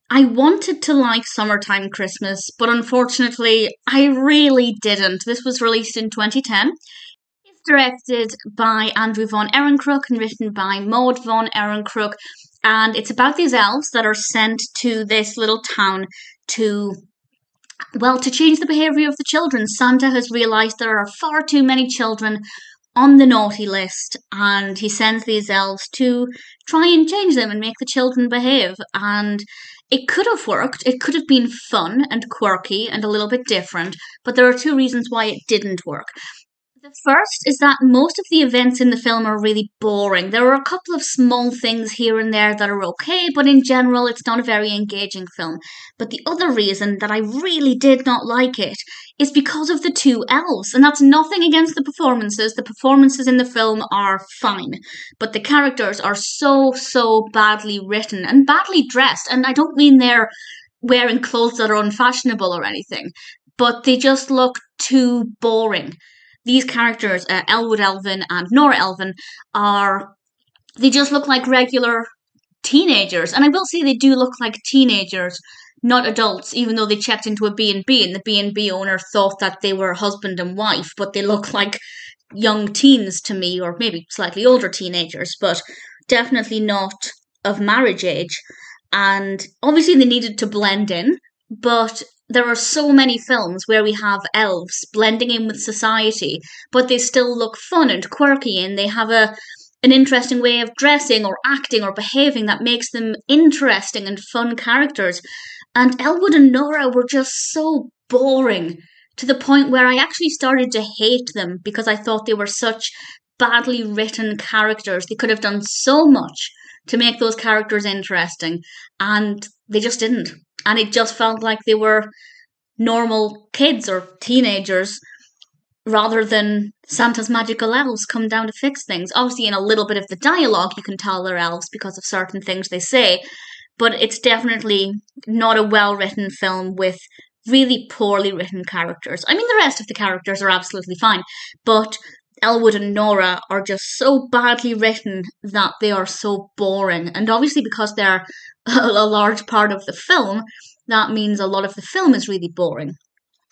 I wanted to like Summertime Christmas, but unfortunately, I really didn't. This was released in 2010. It's directed by Andrew von Ehrenkrook and written by Maude von Ehrenkrook. And it's about these elves that are sent to this little town to, well, to change the behaviour of the children. Santa has realised there are far too many children on the naughty list, and he sends these elves to try and change them and make the children behave. And it could have worked. It could have been fun and quirky and a little bit different, but there are two reasons why it didn't work. The first is that most of the events in the film are really boring. There are a couple of small things here and there that are okay, but in general, it's not a very engaging film. But the other reason that I really did not like it is because of the two elves. And that's nothing against the performances. The performances in the film are fine. But the characters are so badly written and badly dressed. And I don't mean they're wearing clothes that are unfashionable or anything, but they just look too boring. These characters, Elwood Elvin and Nora Elvin, they just look like regular teenagers. And I will say they do look like teenagers, not adults, even though they checked into a B&B and the B&B owner thought that they were husband and wife, but they look like young teens to me, or maybe slightly older teenagers, but definitely not of marriage age. And obviously they needed to blend in, but there are so many films where we have elves blending in with society, but they still look fun and quirky, and they have an interesting way of dressing or acting or behaving that makes them interesting and fun characters. And Elwood and Nora were just so boring to the point where I actually started to hate them because I thought they were such badly written characters. They could have done so much to make those characters interesting, and they just didn't. And it just felt like they were normal kids or teenagers rather than Santa's magical elves come down to fix things. Obviously, in a little bit of the dialogue, you can tell they're elves because of certain things they say, but it's definitely not a well written film with really poorly written characters. I mean, the rest of the characters are absolutely fine, but Elwood and Nora are just so badly written that they are so boring. And obviously, because they're a large part of the film, that means a lot of the film is really boring.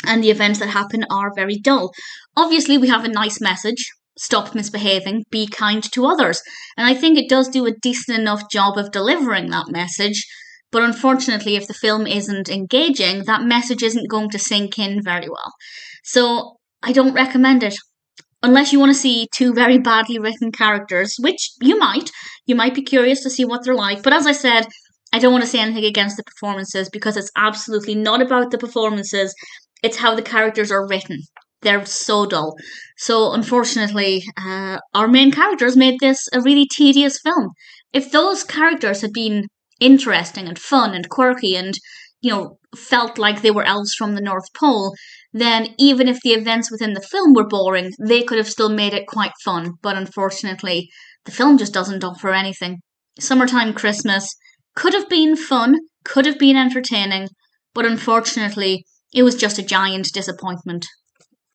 And the events that happen are very dull. Obviously, we have a nice message: stop misbehaving, be kind to others. And I think it does do a decent enough job of delivering that message. But unfortunately, if the film isn't engaging, that message isn't going to sink in very well. So I don't recommend it. Unless you want to see two very badly written characters, which you might. You might be curious to see what they're like. But as I said, I don't want to say anything against the performances because it's absolutely not about the performances. It's how the characters are written. They're so dull. So unfortunately, our main characters made this a really tedious film. If those characters had been interesting and fun and quirky and, felt like they were elves from the North Pole, then even if the events within the film were boring, they could have still made it quite fun. But unfortunately, the film just doesn't offer anything. Summertime Christmas could have been fun, could have been entertaining, but unfortunately, it was just a giant disappointment.